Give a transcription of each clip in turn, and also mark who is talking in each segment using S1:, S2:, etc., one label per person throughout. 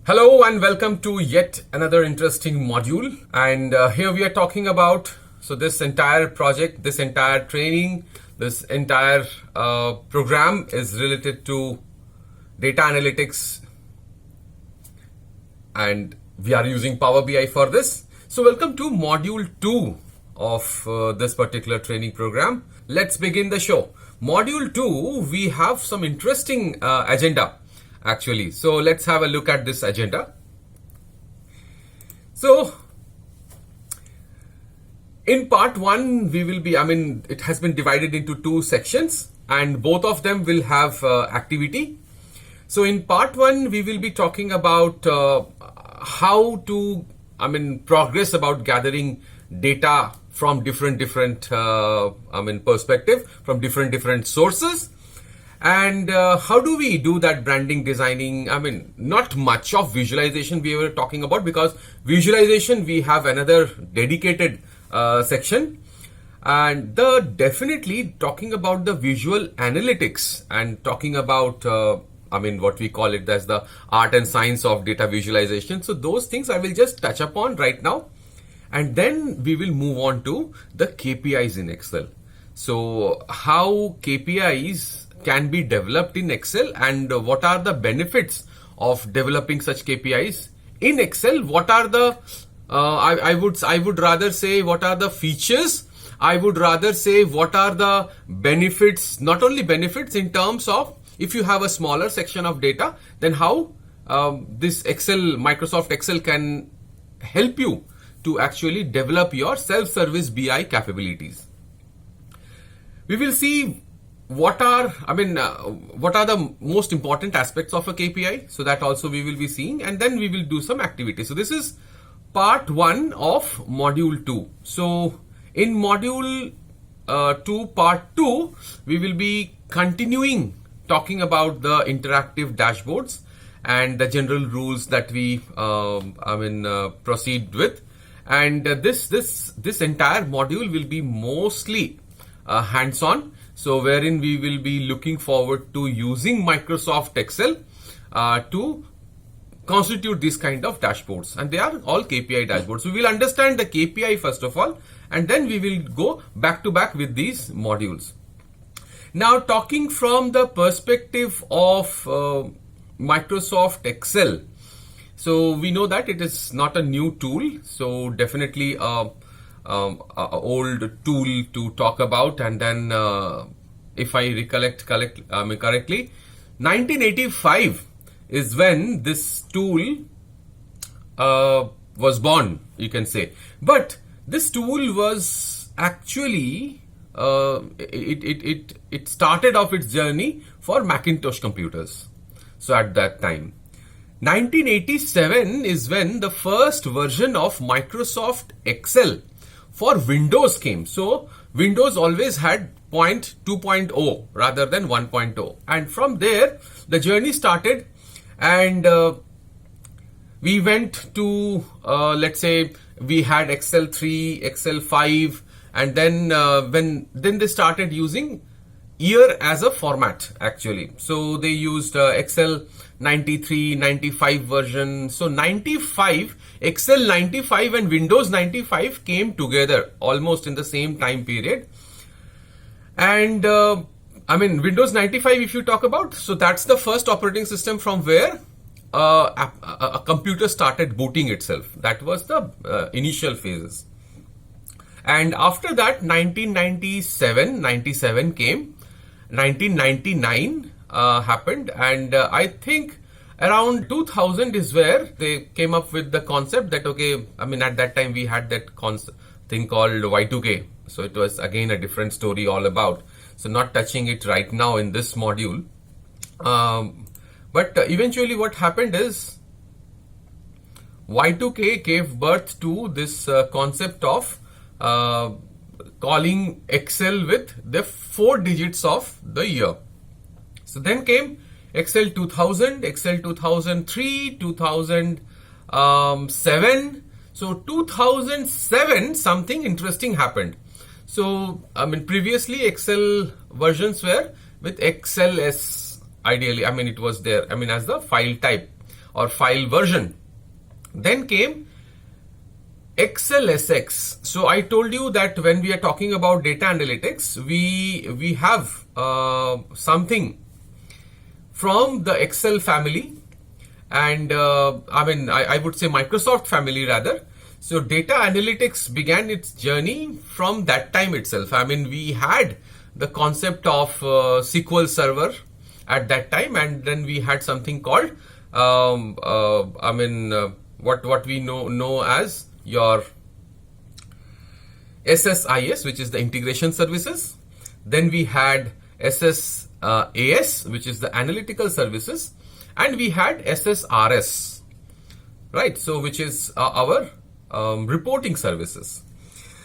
S1: Hello and welcome to yet another interesting module. And here we are talking about this entire project, this entire training, this entire program is related to data analytics, and we are using Power BI for this. So welcome to module 2 of this particular training program. Let's begin the show. Module 2, we have some interesting agenda actually. So let's have a look at this agenda. So in part 1, we will be, it has been divided into 2 sections and both of them will have activity. So in part 1, we will be talking about how to, progress about gathering data from different perspective, from different sources. And how do we do that branding, designing? Not much of visualization we were talking about, because visualization we have another dedicated section. And definitely talking about the visual analytics and talking about what we call it as the art and science of data visualization. So those things I will just touch upon right now, and then we will move on to the KPIs in Excel. So how KPIs can be developed in Excel, and what are the benefits of developing such KPIs in Excel? What are the I would rather say what are the features? I would rather say what are the benefits, not only benefits in terms of if you have a smaller section of data, then how this Microsoft Excel can help you to actually develop your self-service BI capabilities. We will see what are the most important aspects of a KPI. So that also we will be seeing, and then we will do some activity. So this is part 1 of module 2. So in module 2, part 2, we will be continuing talking about the interactive dashboards and the general rules that we proceed with. And this entire module will be mostly hands-on. So wherein we will be looking forward to using Microsoft Excel to constitute this kind of dashboards, and they are all KPI dashboards. We will understand the KPI first of all, and then we will go back to back with these modules. Now, talking from the perspective of Microsoft Excel, so we know that it is not a new tool, so definitely a old tool to talk about. And then if I recollect correctly, 1985 is when this tool was born, you can say. But this tool was actually it started off its journey for Macintosh computers. So at that time, 1987 is when the first version of Microsoft Excel for Windows came. So Windows always had 2.0 rather than 1.0, and from there the journey started. And we went to let's say we had Excel 3, Excel 5, and then then they started using year as a format actually. So they used Excel 93, 95 version. So 95, Excel 95 and Windows 95 came together almost in the same time period. And Windows 95, if you talk about, so that's the first operating system from where a computer started booting itself. That was the initial phases. And after that, 1997 came, 1999 happened, and I think around 2000 is where they came up with the concept that, okay, at that time we had that thing called Y2K. So it was again a different story all about. So not touching it right now in this module. But eventually what happened is Y2K gave birth to this concept of calling Excel with the 4 digits of the year. So then came Excel 2000, Excel 2003, 2007. So 2007, something interesting happened. So, previously Excel versions were with XLS ideally. It was there, as the file type. or file version. Then came XLSX. So I told you that when we are talking about data analytics, we have something from the Excel family, and I would say Microsoft family rather. So data analytics began its journey from that time itself. I mean, we had the concept of SQL Server at that time, and then we had something called what we know as your SSIS, which is the integration services. Then we had SSAS, which is the analytical services, and we had SSRS, right? So which is our reporting services.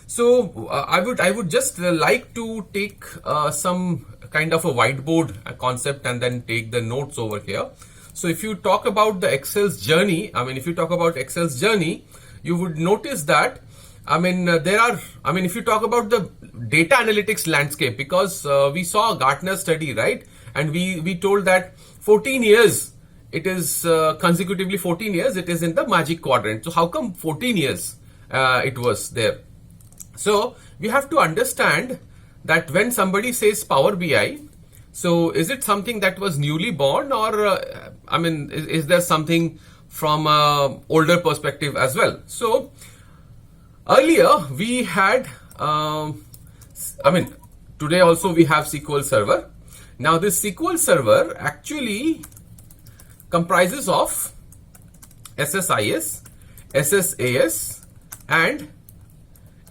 S1: So I would just like to take some kind of a whiteboard concept and then take the notes over here. So if you talk about the Excel's journey, if you talk about Excel's journey, you would notice that if you talk about the data analytics landscape, because we saw a Gartner study, right? And we told that 14 years, it is consecutively 14 years, it is in the magic quadrant. So how come 14 years it was there? So we have to understand that when somebody says Power BI, so is it something that was newly born, or is there something from a older perspective as well? So earlier we had, today also we have SQL Server. Now this SQL Server actually comprises of SSIS, SSAS and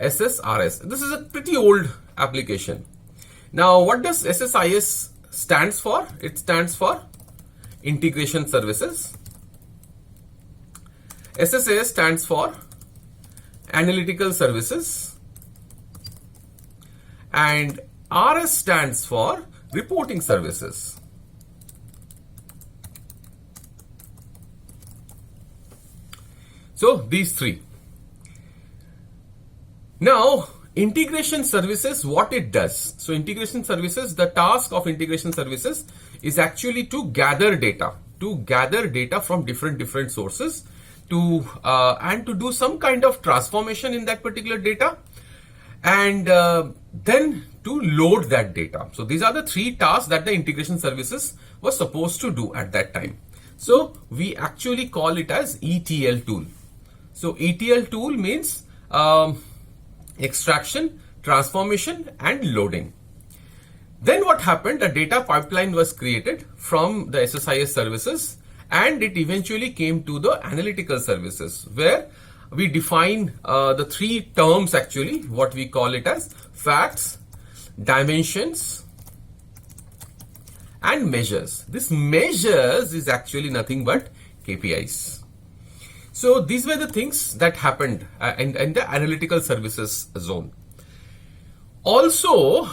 S1: SSRS. This is a pretty old application. Now what does SSIS stands for? It stands for Integration Services. SSAS stands for Analytical Services, and RS stands for Reporting Services. So these three. Now integration services, what it does. So integration services, the task of integration services is actually to gather data from different sources, and to do some kind of transformation in that particular data, and then to load that data. So these are the three tasks that the integration services was supposed to do at that time. So we actually call it as ETL tool. So ETL tool means extraction, transformation and loading. Then what happened? A data pipeline was created from the SSIS services, and it eventually came to the analytical services, where we define the three terms actually, what we call it as facts, dimensions and measures. This measures is actually nothing but KPIs. So these were the things that happened in the analytical services zone. Also,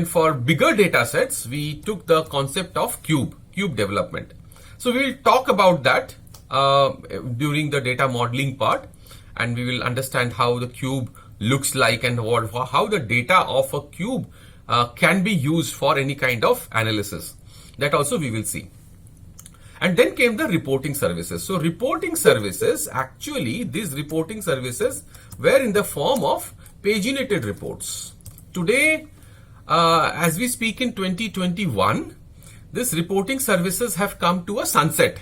S1: for bigger data sets, we took the concept of cube development. So we will talk about that during the data modeling part, and we will understand how the cube looks like and how the data of a cube can be used for any kind of analysis. That also we will see. And then came the reporting services. So reporting services, actually these reporting services were in the form of paginated reports. Today, as we speak in 2021, these reporting services have come to a sunset.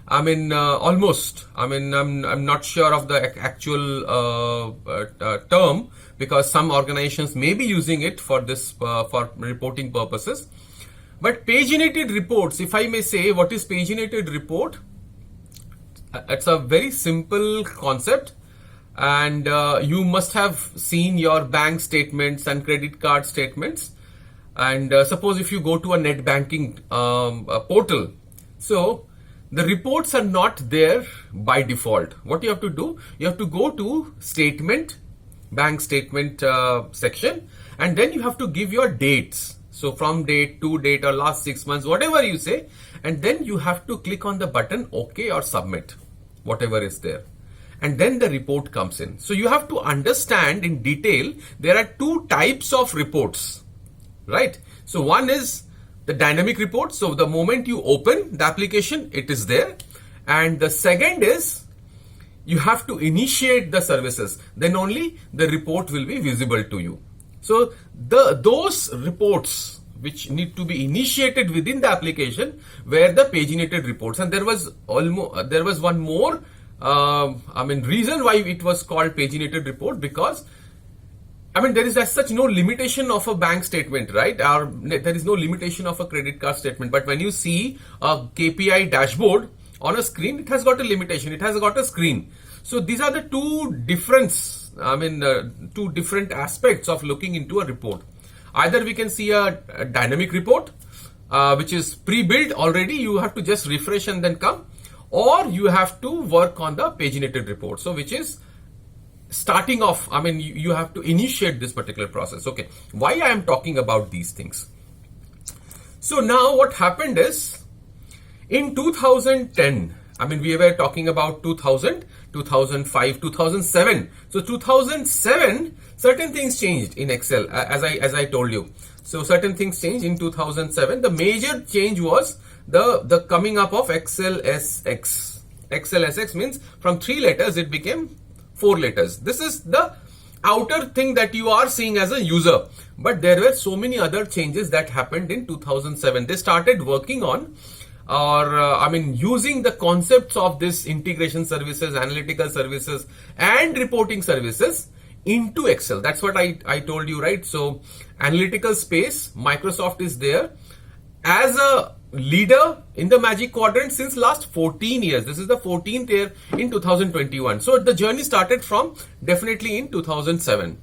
S1: Almost. I'm not sure of the actual term, because some organizations may be using it for this for reporting purposes. But paginated reports, if I may say, what is paginated report? It's a very simple concept, and you must have seen your bank statements and credit card statements. And suppose if you go to a net banking portal, so the reports are not there by default. What you have to do, you have to go to statement, bank statement section, and then you have to give your dates. So from date to date or last 6 months, whatever you say, and then you have to click on the button OK or submit, whatever is there. And then the report comes in. So you have to understand in detail, there are two types of reports, right? So one is the dynamic report. So the moment you open the application, it is there. And the second is you have to initiate the services. Then only the report will be visible to you. So those reports which need to be initiated within the application were the paginated reports. And there was one more reason why it was called paginated report, because there is as such no limitation of a bank statement, right? Or there is no limitation of a credit card statement. But when you see a KPI dashboard on a screen, it has got a limitation. It has got a screen. So these are the two different aspects of looking into a report. Either we can see a dynamic report, which is pre-built already. You have to just refresh and then come, or you have to work on the paginated report. So which is starting off, you have to initiate this particular process. Okay, why I am talking about these things? So now what happened is, in 2010, we were talking about 2000, 2005, 2007. So 2007, certain things changed in Excel, as I told you. So certain things changed in 2007. The major change was the coming up of XLSX. XLSX means from 3 letters it became 4 letters. This is the outer thing that you are seeing as a user. But there were so many other changes that happened in 2007. They started working on using the concepts of this integration services, analytical services, and reporting services into Excel. That's what I told you, right? So analytical space, Microsoft is there as a leader in the Magic Quadrant since last 14 years. This is the 14th year in 2021. So the journey started from definitely in 2007.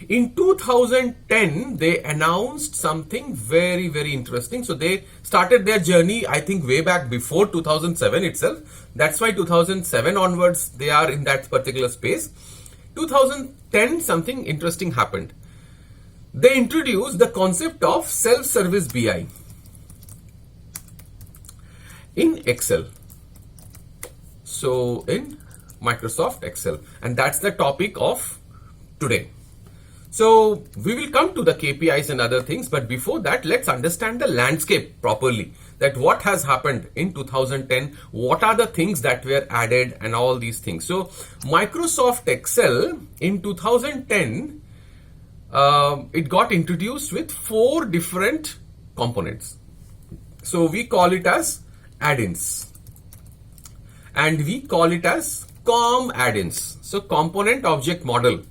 S1: In 2010, they announced something very, very interesting. So they started their journey, I think, way back before 2007 itself. That's why 2007 onwards, they are in that particular space. 2010, something interesting happened. They introduced the concept of self-service BI in Excel. So in Microsoft Excel. And that's the topic of today. So we will come to the KPIs and other things, but before that, let's understand the landscape properly. That what has happened in 2010, what are the things that were added and all these things. So Microsoft Excel in 2010, it got introduced with 4 different components. So we call it as add-ins, and we call it as COM add-ins. So component object model,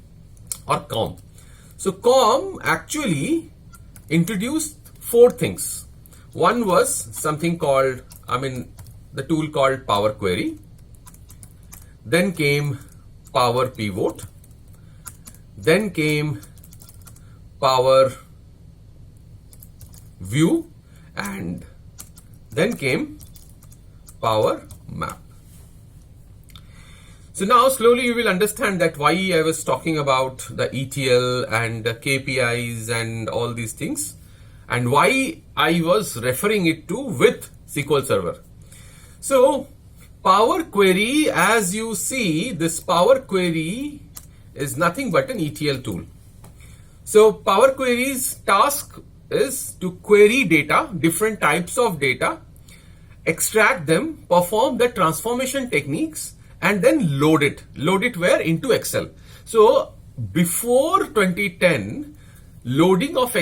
S1: or COM. So COM actually introduced 4 things. One was something called, the tool called Power Query. Then came Power Pivot. Then came Power View, and then came Power Map. So now slowly you will understand that why I was talking about the ETL and the KPIs and all these things, and why I was referring it to with SQL Server. So Power Query, as you see, this Power Query is nothing but an ETL tool. So Power Query's task is to query data, different types of data, extract them, perform the transformation techniques, and then load it where? Into Excel. So before 2010, loading of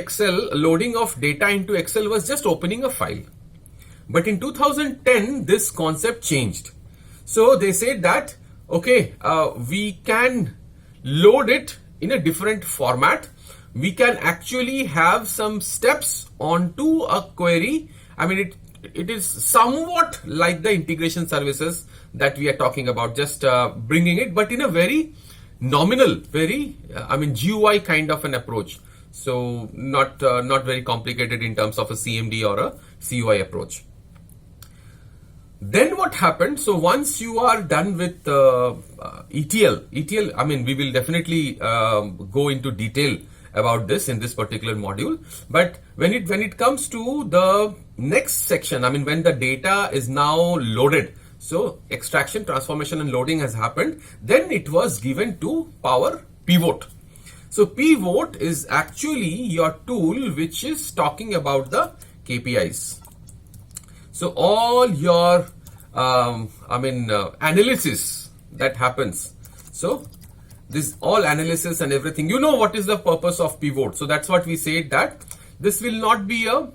S1: data into Excel was just opening a file. But in 2010, this concept changed. So they said that, okay, we can load it in a different format. We can actually have some steps onto a query. It is somewhat like the integration services that we are talking about, just bringing it, but in a very nominal, very GUI kind of an approach. So not very complicated in terms of a CMD or a CUI approach. Then what happened? So once you are done with ETL, we will definitely go into detail about this in this particular module. But when it comes to the next section, when the data is now loaded, so extraction, transformation, and loading has happened, then it was given to Power Pivot. So Pivot is actually your tool which is talking about the KPIs. So all your analysis that happens. So this all analysis and everything, you know what is the purpose of pivot. So that's what we said, that this will not be a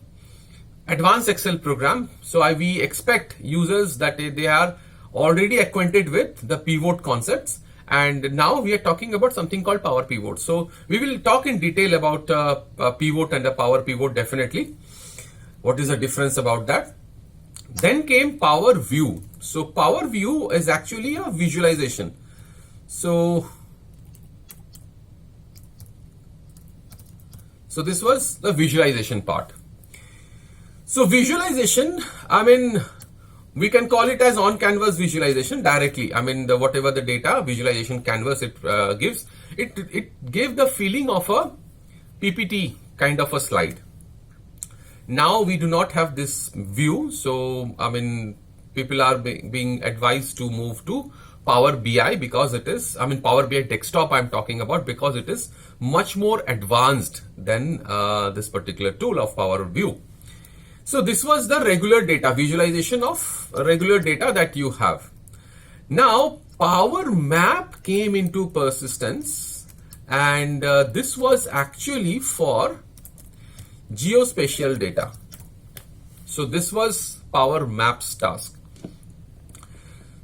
S1: advanced Excel program. So we expect users that they are already acquainted with the pivot concepts. And now we are talking about something called Power Pivot. So we will talk in detail about pivot and the Power Pivot definitely. What is the difference about that? Then came Power View. So Power View is actually a visualization. So this was the visualization part. So visualization, we can call it as on canvas visualization directly. Whatever the data visualization canvas it gives, it gave the feeling of a PPT kind of a slide. Now we do not have this view. So people are being advised to move to Power BI, because it is, Power BI desktop I'm talking about, because it is much more advanced than this particular tool of Power View. So this was the regular data, visualization of regular data that you have. Now Power Map came into persistence, and this was actually for geospatial data. So this was Power Maps task.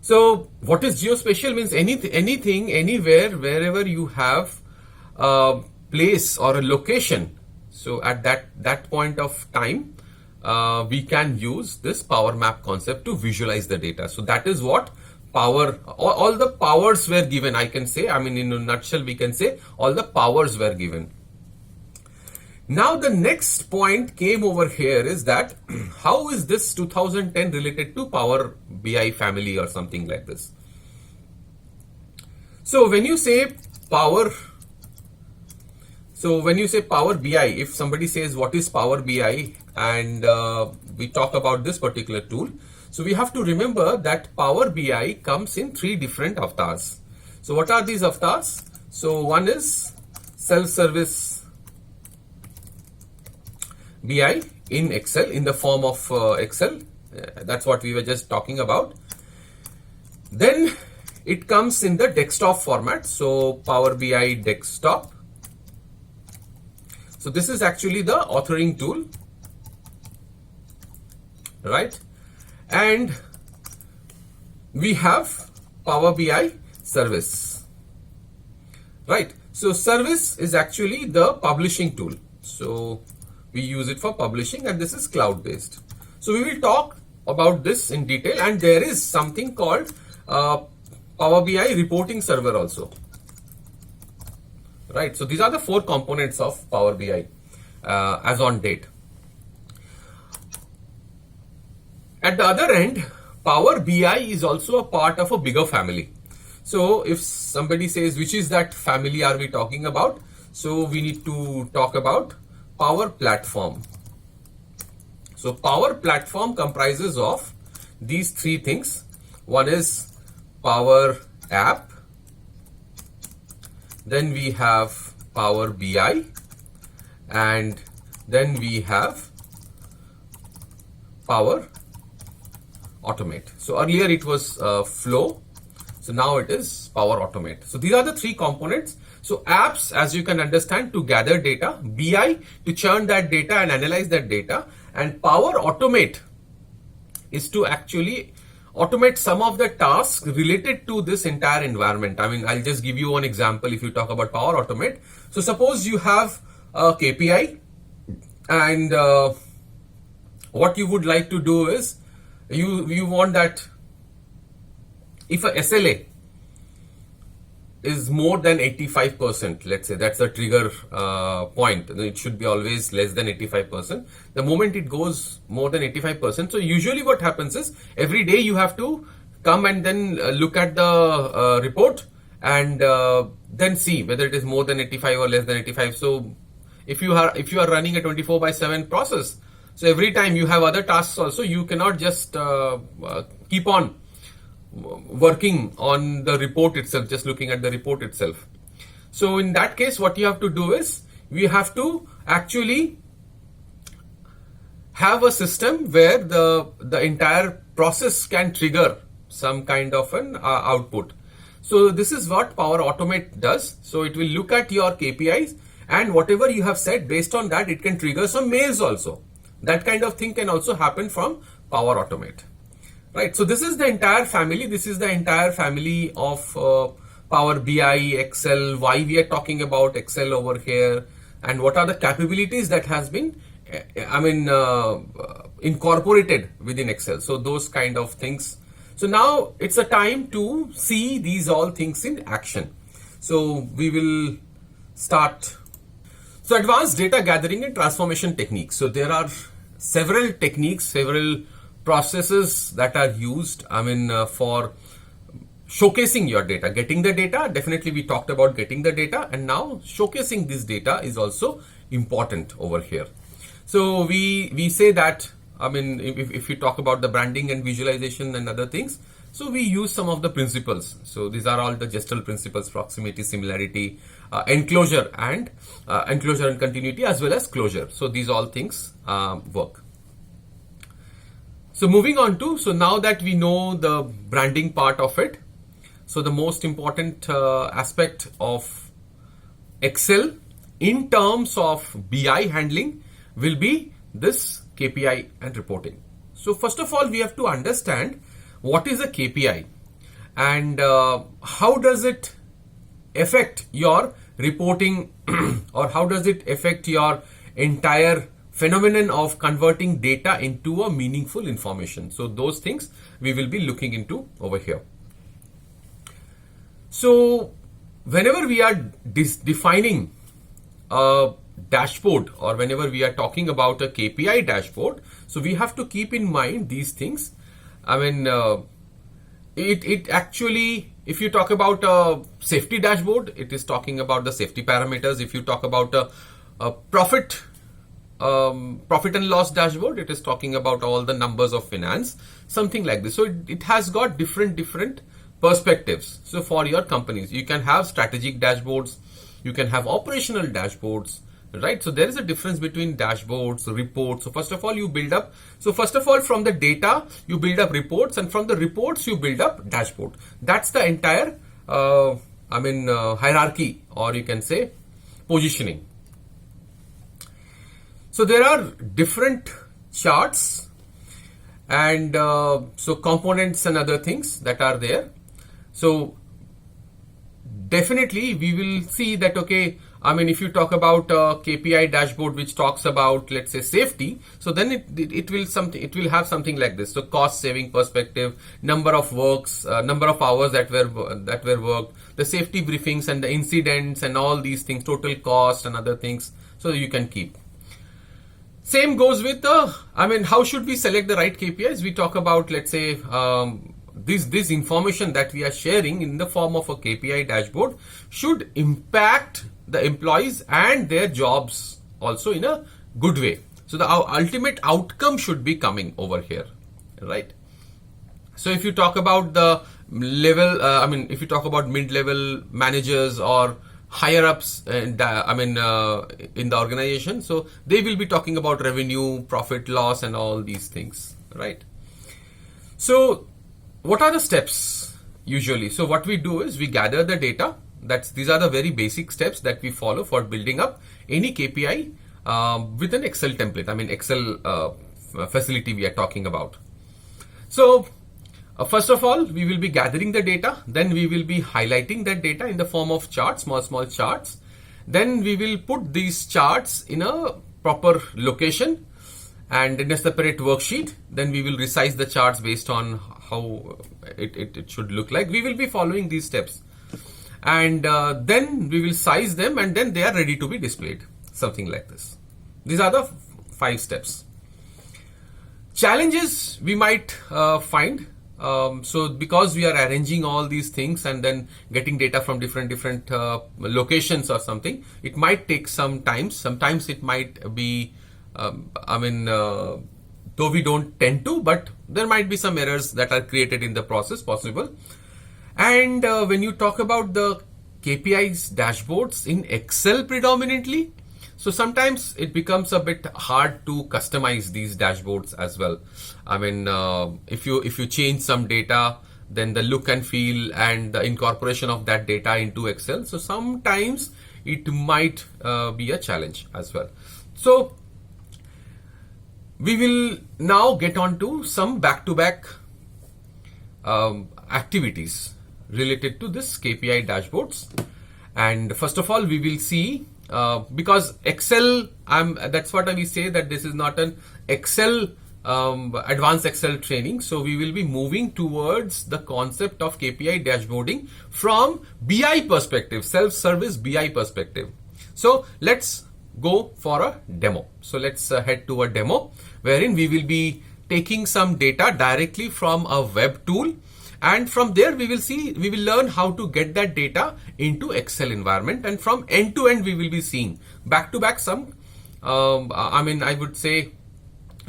S1: So what is geospatial? Means anything, anywhere, wherever you have a place or a location. So at that point of time, we can use this Power Map concept to visualize the data. So that is what all the powers were given, I can say. In a nutshell, we can say all the powers were given. Now the next point came over here is that how is this 2010 related to Power BI family or something like this? So when you say Power BI, if somebody says what is Power BI, and we talk about this particular tool, so we have to remember that Power BI comes in 3 different avatars. So what are these avatars? So one is self-service BI in Excel, in the form of Excel. That's what we were just talking about. Then it comes in the desktop format. So Power BI desktop. So this is actually the authoring tool, right? And we have Power BI service, right? So service is actually the publishing tool. So we use it for publishing, and this is cloud based. So we will talk about this in detail, and there is something called Power BI reporting server also, right? So these are the 4 components of Power BI as on date. At the other end, Power BI is also a part of a bigger family. So if somebody says which is that family are we talking about, so we need to talk about Power Platform. So Power Platform comprises of these 3 things. One is Power App, then we have Power BI, and then we have Power Automate. So earlier it was Flow, so now it is Power Automate. So these are the 3 components. So apps, as you can understand, to gather data, BI to churn that data and analyze that data, and Power Automate is to actually automate some of the tasks related to this entire environment. I'll just give you one example. If you talk about Power Automate, so suppose you have a KPI, and what you would like to do is you want that if a SLA is more than 85%, let's say that's the trigger point, it should be always less than 85%. The moment it goes more than 85%, so usually what happens is every day you have to come and then look at the report and then see whether it is more than 85 or less than 85. So if you are running a 24/7 process, so every time you have other tasks also, you cannot just keep on working on the report itself, just looking at the report itself. So in that case, what you have to do is we have to actually have a system where the entire process can trigger some kind of an output. So this is what Power Automate does. So it will look at your KPIs, and whatever you have said, based on that, it can trigger some mails also. That kind of thing can also happen from Power Automate. Right. So this is the entire family. This is the entire family of Power BI, Excel. Why we are talking about Excel over here, and what are the capabilities that has been, incorporated within Excel. So those kind of things. So now it's a time to see these all things in action. So we will start. So advanced data gathering and transformation techniques. So there are several techniques, several processes that are used, for showcasing your data, getting the data. Definitely we talked about getting the data, and now showcasing this data is also important over here. So we say that, if you talk about the branding and visualization and other things, so we use some of the principles. So these are all the Gestal principles: proximity, similarity, enclosure and continuity, as well as closure. So these all things work. So moving on to, so now that we know the branding part of it, so the most important aspect of Excel in terms of BI handling will be this KPI and reporting. So first of all, we have to understand what is a KPI and how does it affect your reporting or how does it affect your entire phenomenon of converting data into a meaningful information. So those things we will be looking into over here. So whenever we are defining a dashboard, or whenever we are talking about a KPI dashboard, so we have to keep in mind these things. It actually, if you talk about a safety dashboard, it is talking about the safety parameters. If you talk about a profit and loss dashboard, it is talking about all the numbers of finance, something like this. So it has got different perspectives. So for your companies, you can have strategic dashboards, you can have operational dashboards, right? So there is a difference between dashboards, reports. So first of all, you build up. So first of all, from the data, you build up reports, and from the reports, you build up dashboard. That's the entire, hierarchy, or you can say positioning. So there are different charts and so components and other things that are there. So definitely we will see that, okay, if you talk about a KPI dashboard which talks about, let's say, safety, so then it will have something like this. So cost saving perspective, number of works, number of hours that were worked, the safety briefings and the incidents and all these things, total cost and other things. So you can keep. Same goes with how should we select the right KPIs? We talk about, let's say, this information that we are sharing in the form of a KPI dashboard should impact the employees and their jobs also in a good way. So the ultimate outcome should be coming over here, right? So if you talk about the level, if you talk about mid-level managers or higher ups in the organization, so they will be talking about revenue, profit, loss, and all these things, right? So what are the steps usually? So what we do is we gather the data. These are the very basic steps that we follow for building up any KPI with an Excel template. Excel facility we are talking about. So first of all, we will be gathering the data. Then we will be highlighting that data in the form of charts, small charts. Then we will put these charts in a proper location and in a separate worksheet. Then we will resize the charts based on how it should look like. We will be following these steps. And then we will size them, and then they are ready to be displayed. Something like this. These are the 5 steps. Challenges we might find. So because we are arranging all these things and then getting data from different locations or something, it might take some time. Sometimes it might be, though we don't tend to, but there might be some errors that are created in the process possible. And when you talk about the KPIs dashboards in Excel predominantly, So sometimes it becomes a bit hard to customize these dashboards as well. I mean, if you change some data, then the look and feel and the incorporation of that data into Excel. So sometimes it might be a challenge as well. So we will now get on to some back-to-back activities related to this KPI dashboards. And first of all, we will see because Excel, that's what we say, that this is not an Excel advanced Excel training. So we will be moving towards the concept of KPI dashboarding from BI perspective, self-service BI perspective. So let's go for a demo. So let's head to a demo wherein we will be taking some data directly from a web tool, and from there we will learn how to get that data into Excel environment, and from end to end we will be seeing back to back some I would say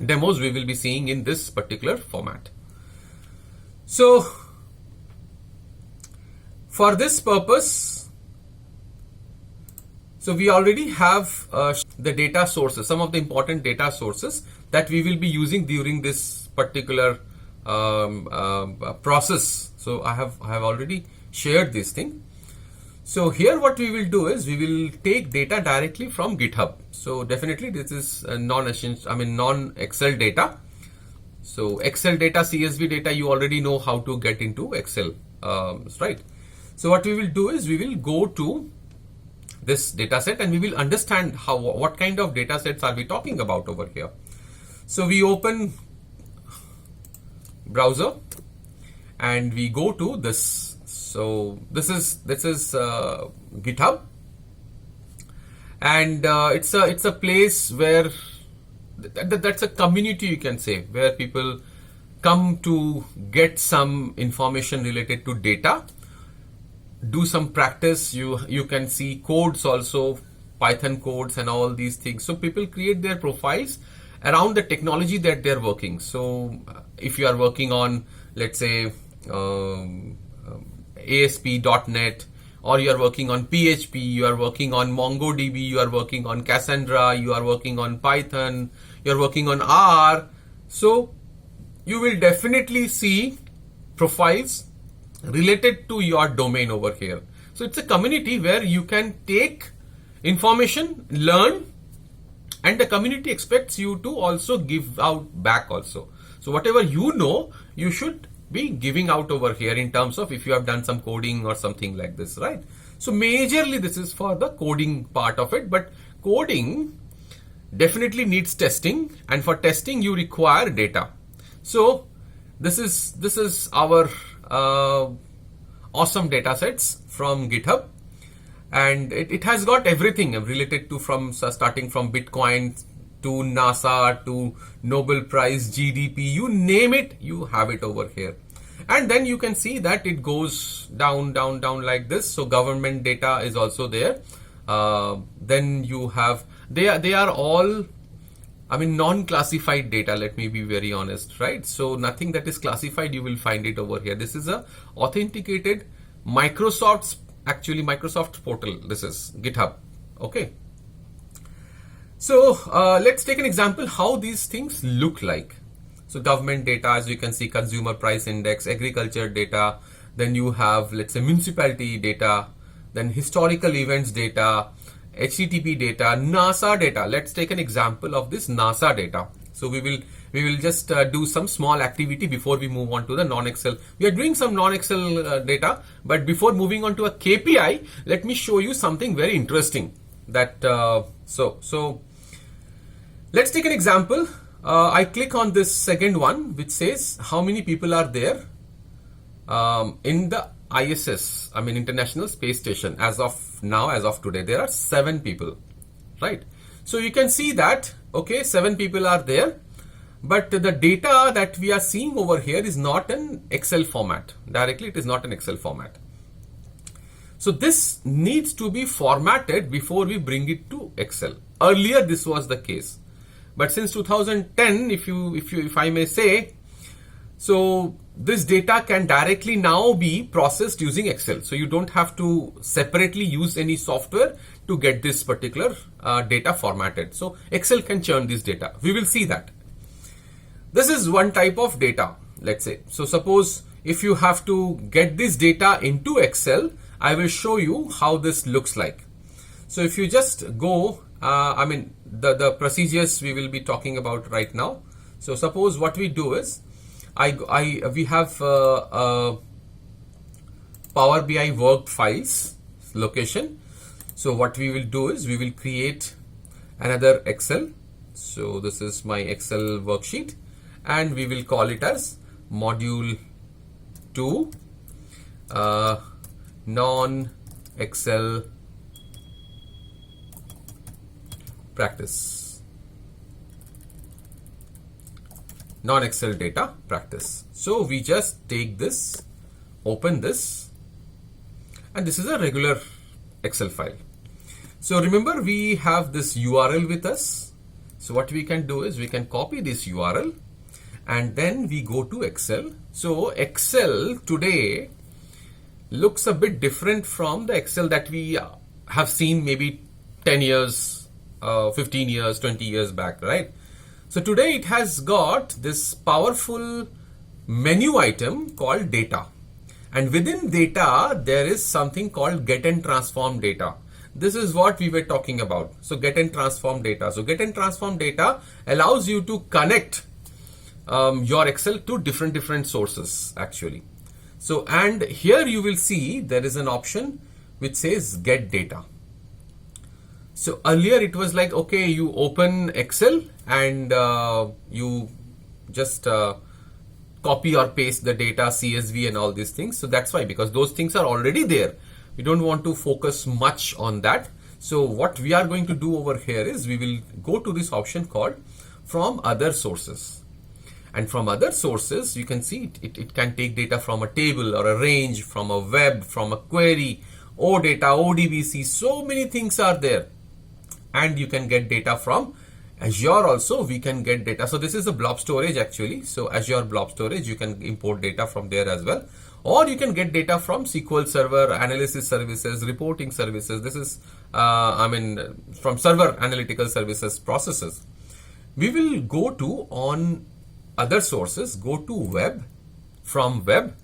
S1: demos we will be seeing in this particular format. So for this purpose, so we already have the data sources, some of the important data sources that we will be using during this particular process. So I have non-essential shared this thing. So here what we will do is we will take data directly from GitHub. So definitely this is non-Excel data. So Excel data, CSV data, you already know how to get into Excel, right? So what we will do is we will go to this data set and we will understand what kind of data sets are we talking about over here. So we open browser and we go to this. So this is GitHub, and it's a place where that's a community, you can say, where people come to get some information related to data, do some practice. You can see codes also, Python codes and all these things. So people create their profiles around the technology that they're working. So if you are working on, let's say, ASP.NET, or you are working on PHP, you are working on MongoDB, you are working on Cassandra, you are working on Python, you are working on R. So you will definitely see profiles related to your domain over here. So it's a community where you can take information, learn, and the community expects you to also give out back also. So whatever you know, you should be giving out over here in terms of if you have done some coding or something like this, right? So majorly this is for the coding part of it, but coding definitely needs testing, and for testing you require data. So this is our awesome data sets from GitHub, and it has got everything related to starting from Bitcoin to NASA to Nobel Prize, GDP, you name it, you have it over here. And then you can see that it goes down like this. So government data is also there. Then you have, they are all, non-classified data, let me be very honest, right? So nothing that is classified, you will find it over here. This is a authenticated Microsoft portal. This is GitHub, okay? So let's take an example how these things look like. So government data, as you can see, consumer price index, agriculture data, then you have, let's say, municipality data, then historical events data, HTTP data, NASA data. Let's take an example of this NASA data. So we will just do some small activity before we move on to the non-Excel. We are doing some non-Excel data, but before moving on to a KPI, let me show you something very interesting. That so let's take an example. I click on this second one, which says how many people are there in the ISS, International Space Station. As of now, as of today, there are 7 people, right? So you can see that, okay, 7 people are there, but the data that we are seeing over here is not an Excel format. Directly, it is not an Excel format. So this needs to be formatted before we bring it to Excel. Earlier, this was the case. But since 2010, if I may say, so this data can directly now be processed using Excel. So you don't have to separately use any software to get this particular data formatted. So Excel can churn this data. We will see that. This is one type of data, let's say. So suppose if you have to get this data into Excel, I will show you how this looks like. So if you just go, the procedures we will be talking about right now. So suppose what we do is, we have Power BI work files location. So what we will do is we will create another Excel. So this is my Excel worksheet, and we will call it as module 2 non-Excel practice. Non-Excel data practice. So we just take this, open this, and this is a regular Excel file. So remember, we have this URL with us. So what we can do is we can copy this URL and then we go to Excel. So Excel today looks a bit different from the Excel that we have seen maybe 10 years, 15 years, 20 years back, right? So today it has got this powerful menu item called data. And within data, there is something called get and transform data. This is what we were talking about. So get and transform data. So get and transform data allows you to connect your Excel to different sources actually. So, and here you will see there is an option which says get data. So earlier it was like, okay, you open Excel and you just copy or paste the data, CSV and all these things. So that's why, because those things are already there. We don't want to focus much on that. So what we are going to do over here is we will go to this option called from other sources. And from other sources, you can see it can take data from a table or a range, from a web, from a query, OData, ODBC, so many things are there. And you can get data from Azure also, we can get data. So this is a blob storage actually. So Azure blob storage, you can import data from there as well. Or you can get data from SQL Server, analysis services, reporting services. This is, from server analytical services processes. We will go to on other sources, go to web, from web,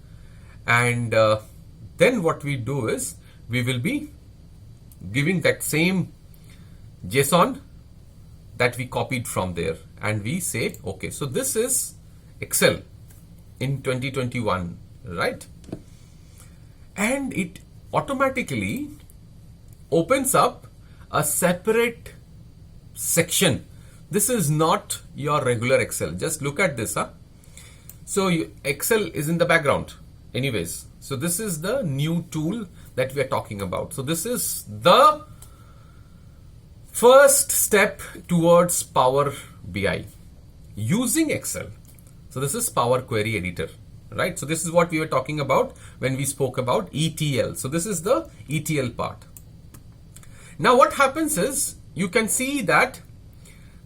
S1: and then what we do is we will be giving that same JSON that we copied from there, and we say okay, so this is Excel in 2021, right? And it automatically opens up a separate section. This is not your regular Excel. Just look at this, huh? So Excel is in the background anyways. So this is the new tool that we are talking about. So this is the first step towards Power BI using Excel. So this is Power Query Editor, right? So this is what we were talking about when we spoke about ETL. So this is the ETL part. Now what happens is you can see that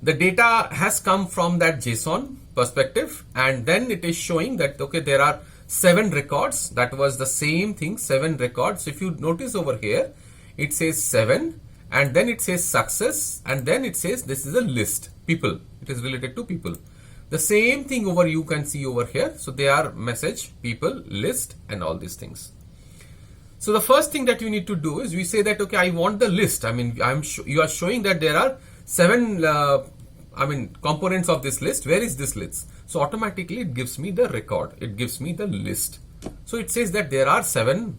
S1: the data has come from that JSON perspective, and then it is showing that, okay, there are 7 records. That was the same thing, 7 records. If you notice over here, it says 7, and then it says success, and then it says this is a list, people. It is related to people. The same thing over you can see over here. So they are message, people, list, and all these things. So the first thing that you need to do is we say that, okay, I want the list. You are showing that there are 7 components of this list. Where is this list? So automatically it gives me the record. It gives me the list. So it says that there are 7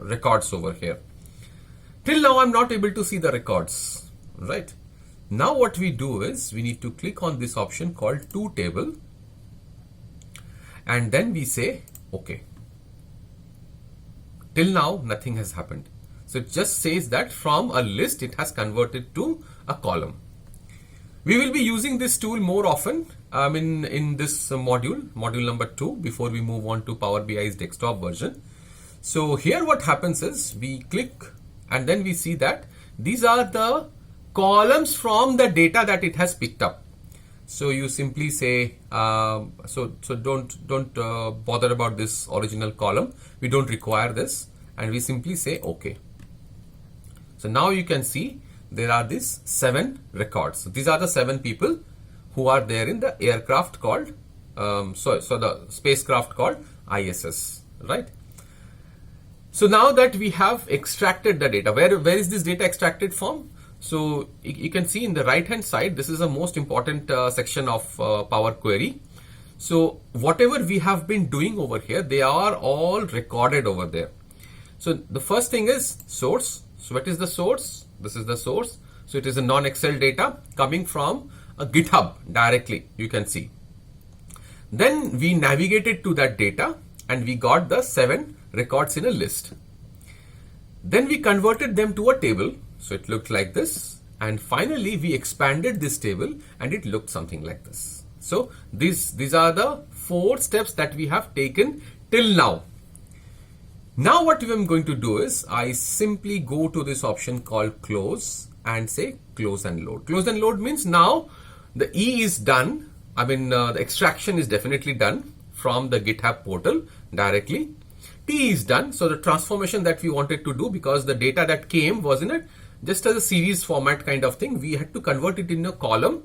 S1: records over here. Till now I'm not able to see the records, right? Now what we do is we need to click on this option called to table, and then we say okay. Till now nothing has happened. So it just says that from a list it has converted to a column. We will be using this tool more often in this module number 2, before we move on to Power BI's desktop version. So here what happens is we click and then we see that these are the columns from the data that it has picked up. So you simply say, so don't bother about this original column. We don't require this, and we simply say OK. So now you can see there are these 7 records. So these are the 7 people who are there in the aircraft called, so the spacecraft called ISS, right? So now that we have extracted the data, where is this data extracted from? So you can see in the right hand side, this is the most important section of Power Query. So whatever we have been doing over here, they are all recorded over there. So the first thing is source. So what is the source? This is the source. So it is a non-Excel data coming from a GitHub directly, you can see. Then we navigated to that data and we got the 7 records in a list. Then we converted them to a table. So it looked like this. And finally, we expanded this table and it looked something like this. So these are the 4 steps that we have taken till now. Now what I'm going to do is I simply go to this option called close and say close and load. Close and load means now the E is done. I mean the extraction is definitely done from the GitHub portal directly. T is done. So the transformation that we wanted to do, because the data that came was in it just as a series format kind of thing, we had to convert it in a column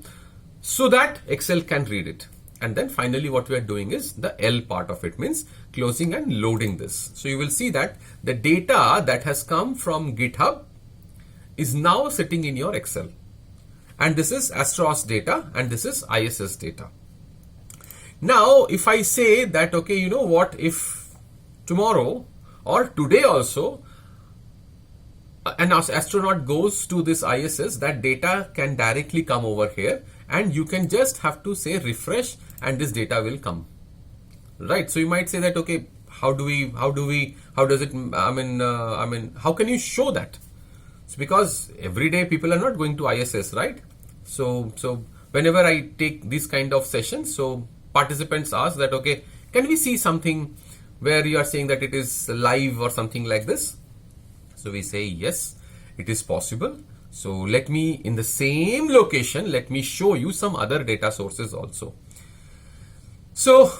S1: so that Excel can read it. And then finally what we are doing is the L part of it, means closing and loading this. So you will see that the data that has come from GitHub is now sitting in your Excel. And this is Astros data and this is ISS data. Now if I say that, okay, you know what, if tomorrow or today also an astronaut goes to this ISS, that data can directly come over here and you can just have to say refresh and this data will come, right? So you might say that, okay, how does it, how can you show that? So because every day people are not going to ISS, right? So whenever I take these kind of sessions, so participants ask that, okay, can we see something where you are saying that it is live or something like this? So we say, yes, it is possible. So let me, in the same location, let me show you some other data sources also. So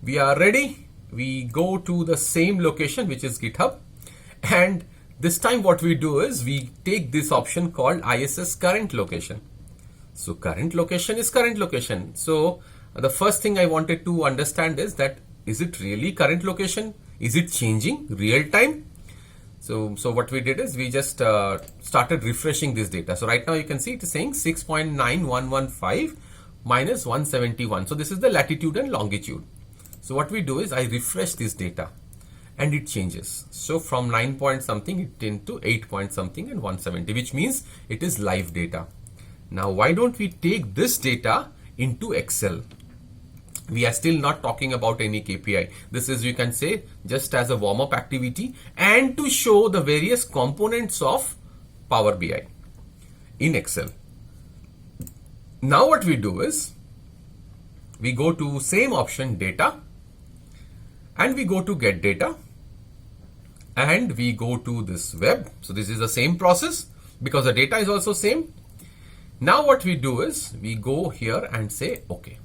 S1: we are ready. We go to the same location, which is GitHub. And this time what we do is we take this option called ISS current location. So current location is current location. So the first thing I wanted to understand is that, is it really current location? Is it changing real time? So what we did is we just started refreshing this data. So right now you can see it is saying 6.9115 minus 171. So this is the latitude and longitude. So what we do is I refresh this data and it changes. So from 9 point something it into 8 point something and 170, which means it is live data. Now why don't we take this data into Excel? We are still not talking about any KPI. This is, you can say, just as a warm-up activity and to show the various components of Power BI in Excel. Now what we do is we go to same option data and we go to get data and we go to this web. So this is the same process because the data is also same. Now what we do is we go here and say okay.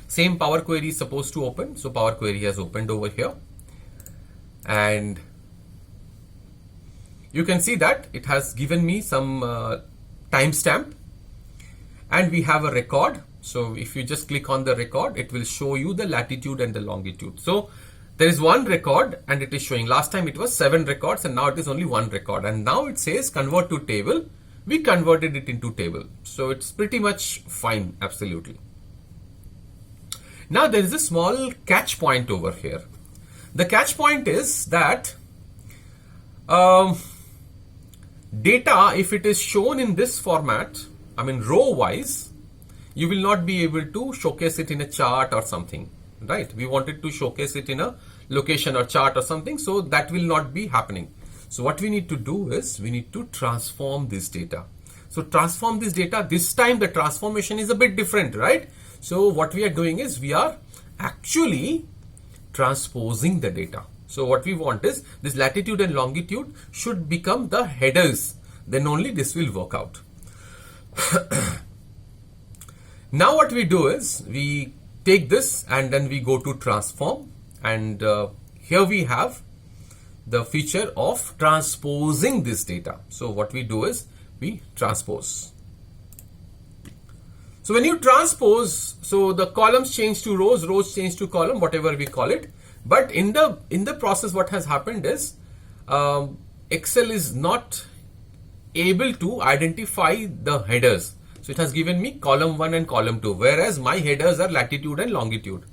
S1: Same Power Query is supposed to open. So Power Query has opened over here. And you can see that it has given me some timestamp. And we have a record. So if you just click on the record, it will show you the latitude and the longitude. So there is one record and it is showing. Last time it was 7 records and now it is only 1 record. And now it says convert to table. We converted it into table. So it's pretty much fine, absolutely. Now there is a small catch point over here. The catch point is that data, if it is shown in this format, I mean row wise, you will not be able to showcase it in a chart or something, right? We wanted to showcase it in a location or chart or something, so that will not be happening. So what we need to do is we need to transform this data. So transform this data. This time the transformation is a bit different, right? So what we are doing is we are actually transposing the data. So what we want is this latitude and longitude should become the headers. Then only this will work out. Now what we do is we take this and then we go to transform, and here we have the feature of transposing this data. So what we do is we transpose. So when you transpose, so the columns change to rows, rows change to column, whatever we call it. But in the process, what has happened is Excel is not able to identify the headers. So it has given me column 1 and column 2, whereas my headers are latitude and longitude.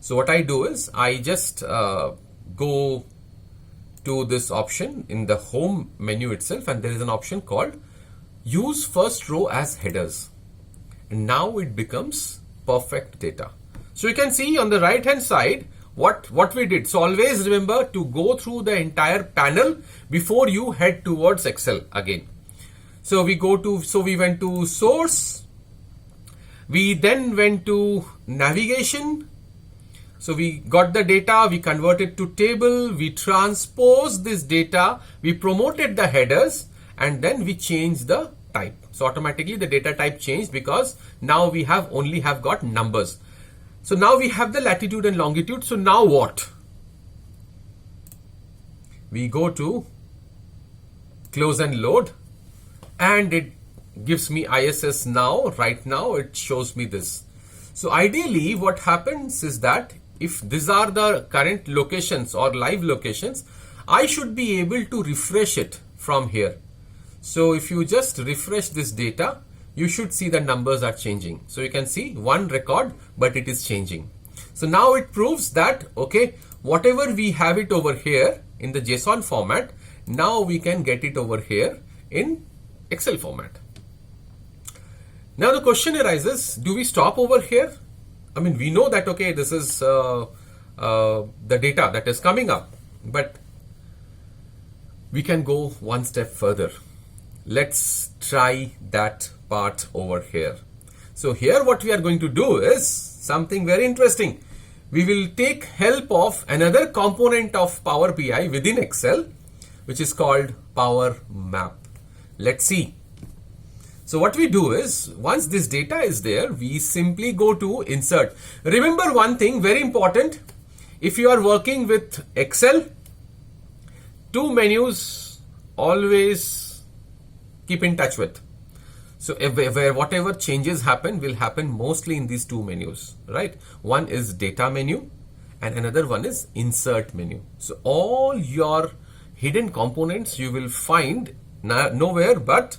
S1: So what I do is I just go to this option in the home menu itself, and there is an option called use first row as headers. And now it becomes perfect data. So you can see on the right hand side what we did. So always remember to go through the entire panel before you head towards Excel again. So we went to source, we then went to navigation. So we got the data, we converted to table, we transposed this data, we promoted the headers, and then we changed the type. So automatically the data type changed because now we only have got numbers. So now we have the latitude and longitude. So now what? We go to close and load, and it gives me ISS now. Right now it shows me this. So ideally what happens is that if these are the current locations or live locations, I should be able to refresh it from here. So if you just refresh this data, you should see the numbers are changing. So you can see one record, but it is changing. So now it proves that, okay, whatever we have it over here in the JSON format, now we can get it over here in Excel format. Now the question arises, do we stop over here? I mean, we know that, okay, this is the data that is coming up, but we can go one step further. Let's try that part over here. So here what we are going to do is something very interesting. We will take help of another component of Power BI within Excel, which is called Power Map. Let's see. So what we do is, once this data is there, we simply go to insert. Remember one thing very important. If you are working with Excel, two menus always keep in touch with. So where whatever changes happen will happen mostly in these two menus, right? One is data menu and another one is insert menu. So all your hidden components you will find nowhere but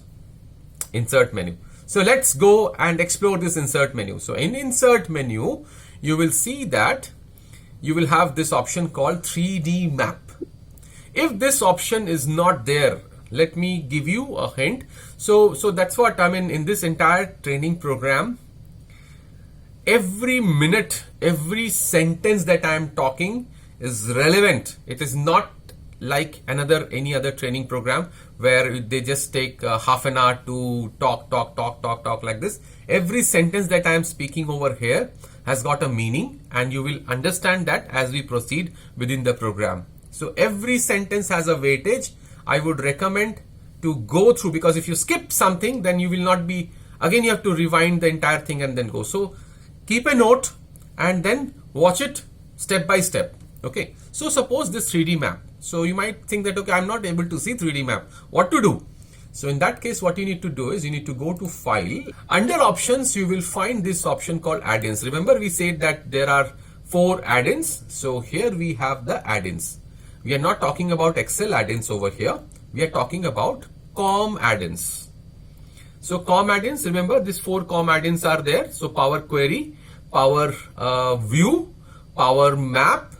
S1: insert menu. So let's go and explore this insert menu. So in insert menu, you will see that you will have this option called 3D map. If this option is not there, let me give you a hint. So that's what I mean. In this entire training program, every minute, every sentence that I am talking is relevant. It is not like any other training program where they just take half an hour to talk like this. Every sentence that I am speaking over here has got a meaning, and you will understand that as we proceed within the program. So every sentence has a weightage. I would recommend to go through, because if you skip something, then you will not be, again you have to rewind the entire thing and then go. So keep a note and then watch it step by step. Okay, so suppose this 3D map. So you might think that, okay, I'm not able to see 3D map. What to do? So in that case, what you need to do is you need to go to File. Under Options, you will find this option called Add-ins. Remember we said that there are 4 add-ins. So here we have the add-ins. We are not talking about Excel add-ins over here. We are talking about COM add-ins. So COM add-ins, remember these 4 COM add-ins are there. So Power Query, Power View, Power Map,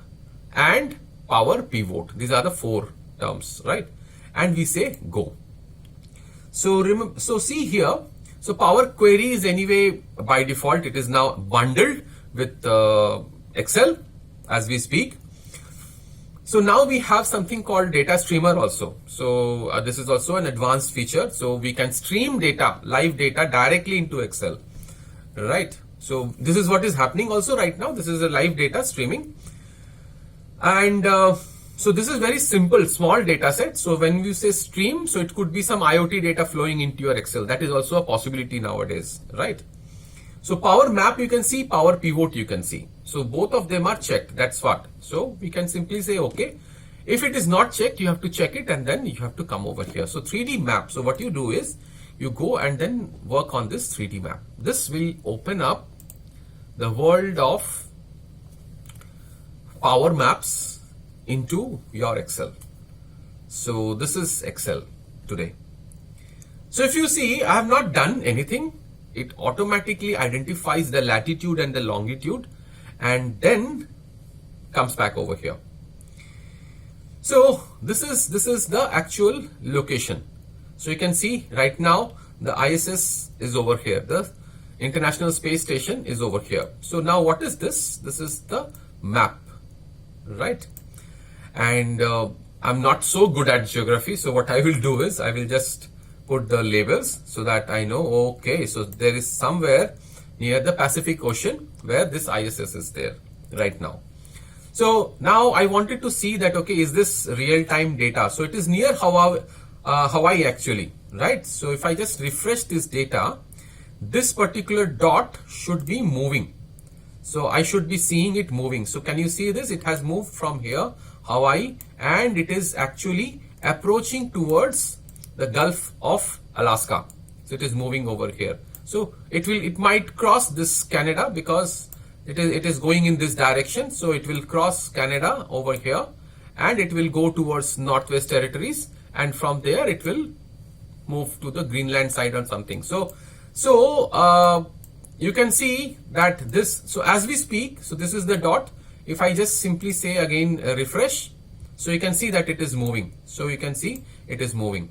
S1: and Power Pivot. These are the 4 terms, right? And we say go. So remember, so see here. So Power Query is anyway by default, it is now bundled with Excel as we speak. So now we have something called Data Streamer also. So this is also an advanced feature. So we can stream data, live data directly into Excel, right? So this is what is happening also right now. This is a live data streaming. And So this is very simple, small data set. So when you say stream, so it could be some IoT data flowing into your Excel. That is also a possibility nowadays, right? So power map you can see, power pivot you can see. So both of them are checked. That's what. So we can simply say, okay, if it is not checked, you have to check it and then you have to come over here. So 3D map. So what you do is you go and then work on this 3D map. This will open up the world of power maps into your Excel. So this is Excel today. So if you see, I have not done anything. It automatically identifies the latitude and the longitude and then comes back over here. So this is the actual location. So you can see right now the ISS is over here. The International Space Station is over here. So now what is this? This is the map, right? And I'm not so good at geography. So what I will do is I will just put the labels so that I know, okay, so there is somewhere near the Pacific Ocean where this ISS is there right now. So now I wanted to see that, okay, is this real-time data? So it is near Hawaii actually, right? So if I just refresh this data, this particular dot should be moving. So I should be seeing it moving. So can you see this? It has moved from here, Hawaii, and it is actually approaching towards the Gulf of Alaska. So it is moving over here. So it might cross this Canada because it is going in this direction. So it will cross Canada over here and it will go towards Northwest Territories, and from there it will move to the Greenland side or something. So you can see that this, so as we speak, so this is the dot. If I just simply say again refresh, so you can see that it is moving. So you can see it is moving.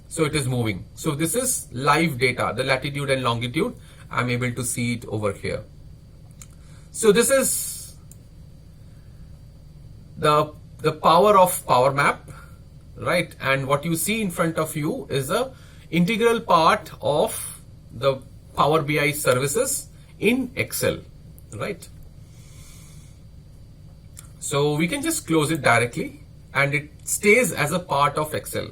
S1: So it is moving. So this is live data, the latitude and longitude. I'm able to see it over here. So this is the power of Power Map, right? And what you see in front of you is a integral part of the Power BI services in Excel, right? So we can just close it directly and it stays as a part of Excel.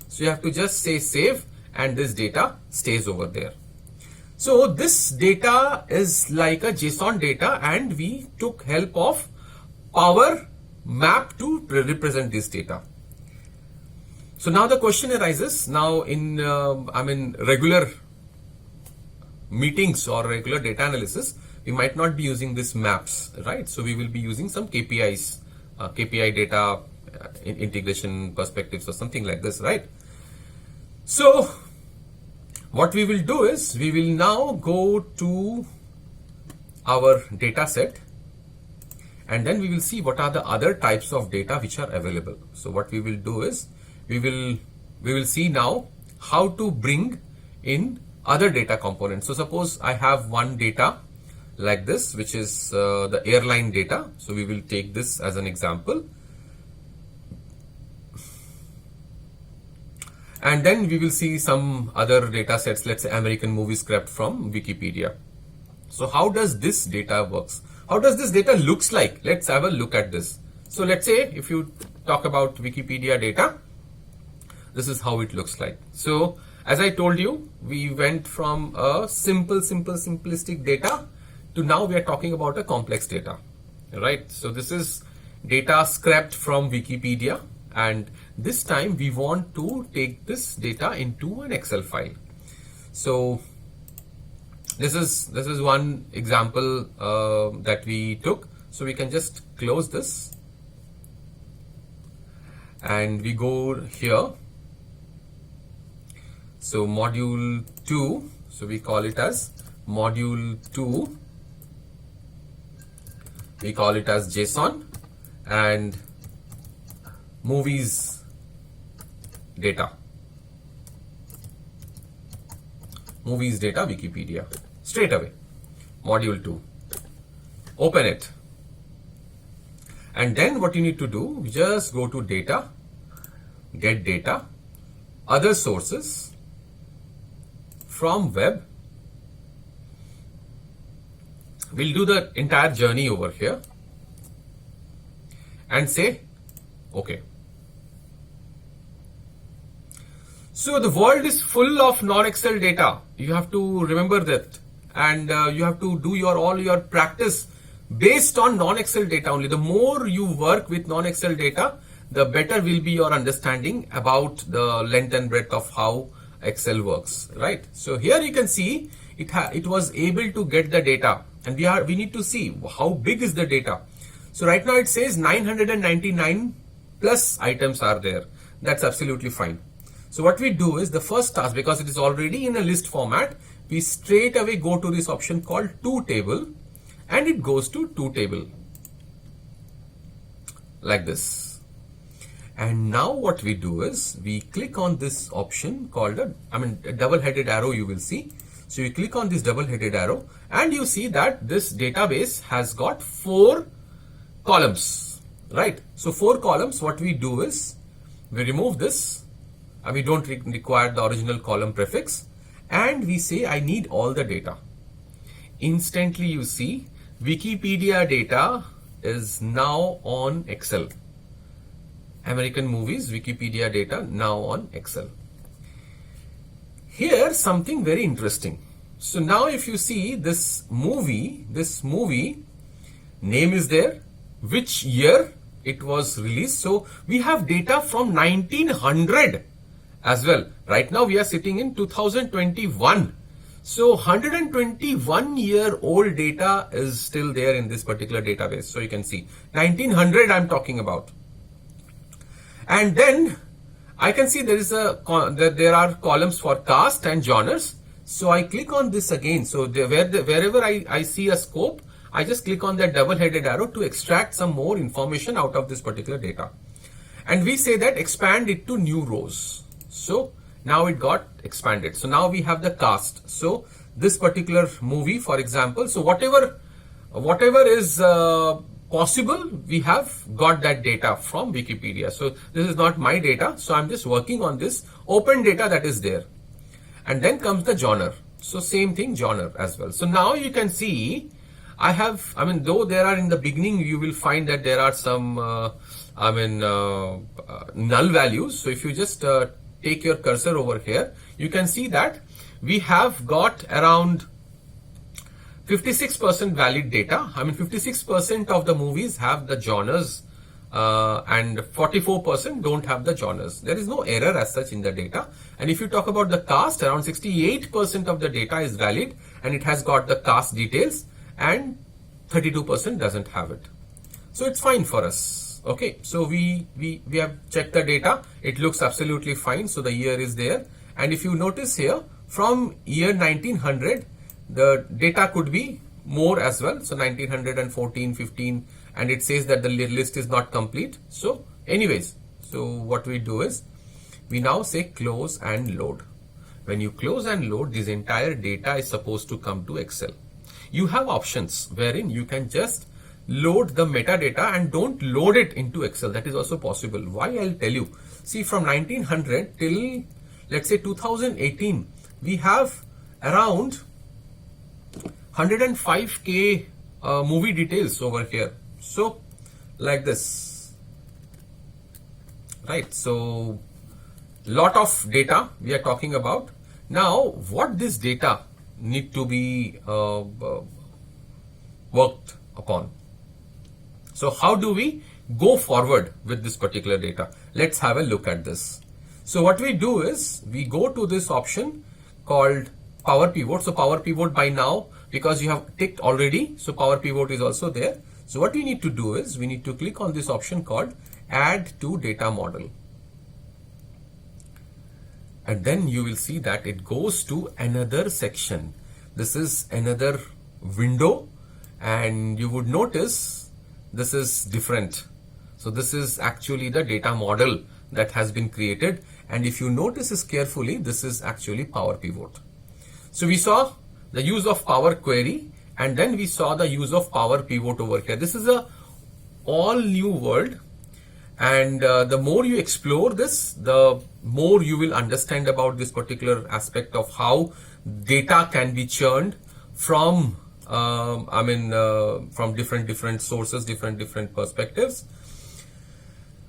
S1: So you have to just say save and this data stays over there. So this data is like a JSON data and we took help of Power Map to represent this data. So now the question arises, now in regular meetings or regular data analysis, we might not be using these maps, right? So we will be using some KPIs, KPI data integration perspectives or something like this, right? So what we will do is we will now go to our data set and then we will see what are the other types of data which are available. So what we will do is we will see now how to bring in other data components. So suppose I have one data like this, which is the airline data. So we will take this as an example. And then we will see some other data sets, let's say American movie script from Wikipedia. So how does this data works? How does this data looks like? Let's have a look at this. So let's say if you talk about Wikipedia data, this is how it looks like. So as I told you, we went from a simplistic data to now we are talking about a complex data, right? So this is data scraped from Wikipedia, and this time we want to take this data into an Excel file. So this is one example that we took. So we can just close this and we go here. So module 2, so we call it as module 2, we call it as JSON, and movies data Wikipedia, straight away module 2, open it, and then what you need to do, just go to data, get data, other sources, from web. We'll do the entire journey over here and say Okay. So the world is full of non-Excel data. You have to remember that, and you have to do all your practice based on non-Excel data only. The more you work with non-Excel data, the better will be your understanding about the length and breadth of how Excel works, right? So here you can see it was able to get the data, and we need to see how big is the data. So right now it says 999 plus items are there. That's absolutely fine. So what we do is the first task, because it is already in a list format, we straight away go to this option called to table, and it goes to to table like this. And now what we do is we click on this option called a double-headed arrow, you will see. So you click on this double-headed arrow and you see that this database has got 4 columns, right? So 4 columns. What we do is we remove this. We don't require the original column prefix, and we say I need all the data. Instantly you see Wikipedia data is now on Excel. American movies Wikipedia data now on Excel. Here something very interesting. So now if you see this movie name is there, which year it was released. So we have data from 1900 as well. Right now we are sitting in 2021. So 121-year-old data is still there in this particular database. So you can see 1900 I'm talking about. And then I can see there are columns for cast and genres. So I click on this again. So wherever I see a scope, I just click on that double-headed arrow to extract some more information out of this particular data. And we say that expand it to new rows. So now it got expanded. So now we have the cast. So this particular movie, for example, so whatever is possible, we have got that data from Wikipedia. So this is not my data. So I'm just working on this open data that is there. And then comes the genre. So same thing, genre as well. So now you can see though there are in the beginning, you will find that there are some, null values. So if you just take your cursor over here, you can see that we have got around 56% valid data. 56% of the movies have the genres and 44% don't have the genres. There is no error as such in the data. And if you talk about the cast, around 68% of the data is valid and it has got the cast details, and 32% doesn't have it. So it's fine for us. Okay, so we have checked the data. It looks absolutely fine. So the year is there. And if you notice here, from year 1900, the data could be more as well. So 1914, 15, and it says that the list is not complete. So anyways, so what we do is we now say close and load. When you close and load, this entire data is supposed to come to Excel. You have options wherein you can just load the metadata and don't load it into Excel. That is also possible. Why? I'll tell you. See, from 1900 till let's say 2018, we have around 105k movie details over here. So like this, right? So lot of data we are talking about. Now what this data need to be worked upon. So how do we go forward with this particular data? Let's have a look at this. So what we do is we go to this option called Power Pivot. So Power Pivot by now, because you have ticked already, so Power Pivot is also there. So what we need to do is we need to click on this option called Add to Data Model. And then you will see that it goes to another section. This is another window, and you would notice this is different. So this is actually the data model that has been created. And if you notice this carefully, this is actually Power Pivot. So we saw the use of Power Query, and then we saw the use of Power Pivot over here. This is a all new world. And the more you explore this, the more you will understand about this particular aspect of how data can be churned from, from different sources, different perspectives.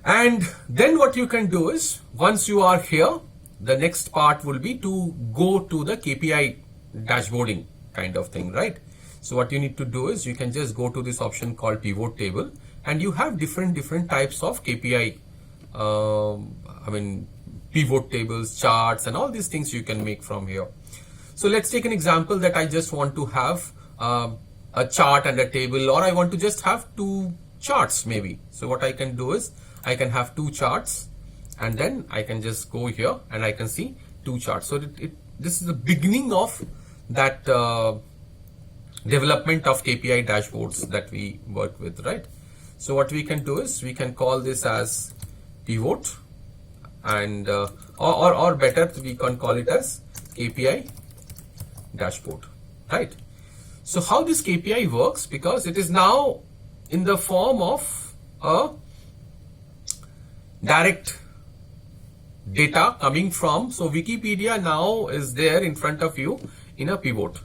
S1: And then what you can do is, once you are here, the next part will be to go to the KPI dashboarding kind of thing, right? So what you need to do is you can just go to this option called pivot table, and you have different types of KPI, pivot tables, charts, and all these things you can make from here. So let's take an example that I just want to have a chart and a table, or I want to just have two charts maybe. So what I can do is I can have two charts, and then I can just go here and I can see two charts. So this is the beginning of that development of KPI dashboards that we work with, right? So what we can do is we can call this as pivot, and or better, we can call it as KPI dashboard, right? So how this KPI works, because it is now in the form of a direct data coming from, so Wikipedia now is there in front of you in a pivot.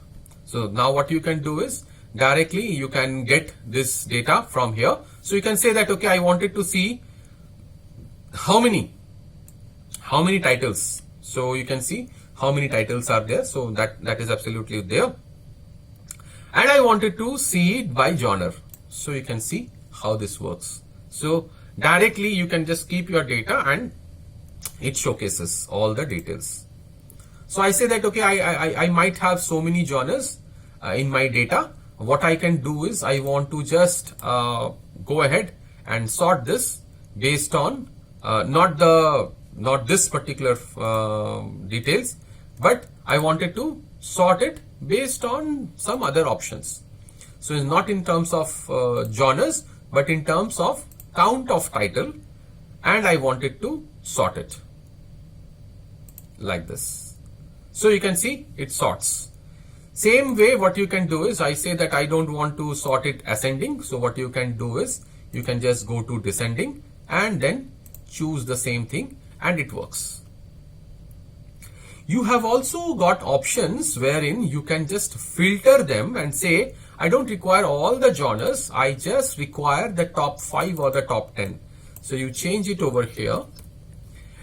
S1: So now what you can do is directly you can get this data from here. So you can say that, okay, I wanted to see how many titles. So you can see how many titles are there. So that is absolutely there. And I wanted to see it by genre. So you can see how this works. So directly you can just keep your data and it showcases all the details. So I say that, okay, I might have so many genres in my data. What I can do is I want to just go ahead and sort this based on not this particular details, but I wanted to sort it based on some other options. So it's not in terms of genres, but in terms of count of title, and I wanted to sort it like this. So you can see it sorts. Same way, what you can do is I say that I don't want to sort it ascending. So what you can do is you can just go to descending and then choose the same thing, and it works. You have also got options wherein you can just filter them and say, I don't require all the genres, I just require the top 5 or the top 10. So you change it over here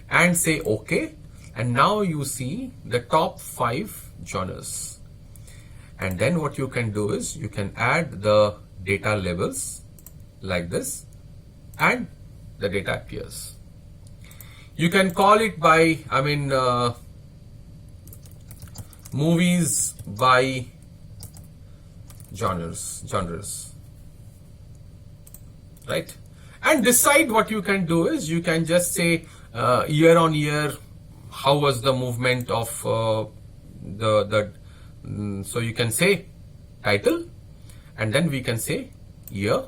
S1: and say OK, and now you see the top 5 genres. And then what you can do is you can add the data labels like this, and the data appears. You can call it by, movies by genres, right? And decide what you can do is you can just say year on year, how was the movement of so you can say title, and then we can say year,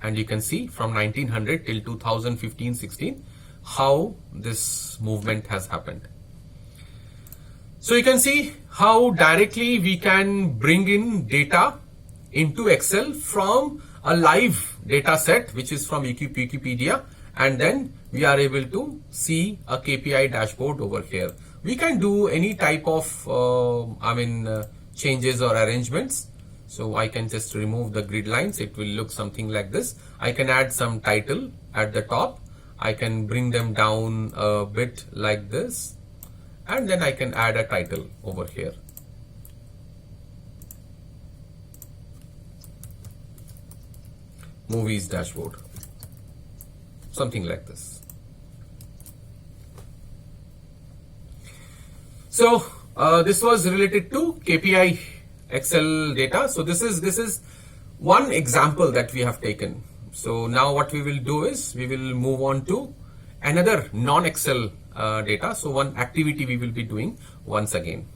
S1: and you can see from 1900 till 2015-16 how this movement has happened. So you can see how directly we can bring in data into Excel from a live data set, which is from Wikipedia, and then we are able to see a KPI dashboard over here. We can do any type of changes or arrangements. So I can just remove the grid lines. It will look something like this. I can add some title at the top. I can bring them down a bit like this, and then I can add a title over here. Movies dashboard, something like this. So this was related to KPI Excel data. So this is one example that we have taken. So now what we will do is we will move on to another non-Excel data. So one activity we will be doing once again.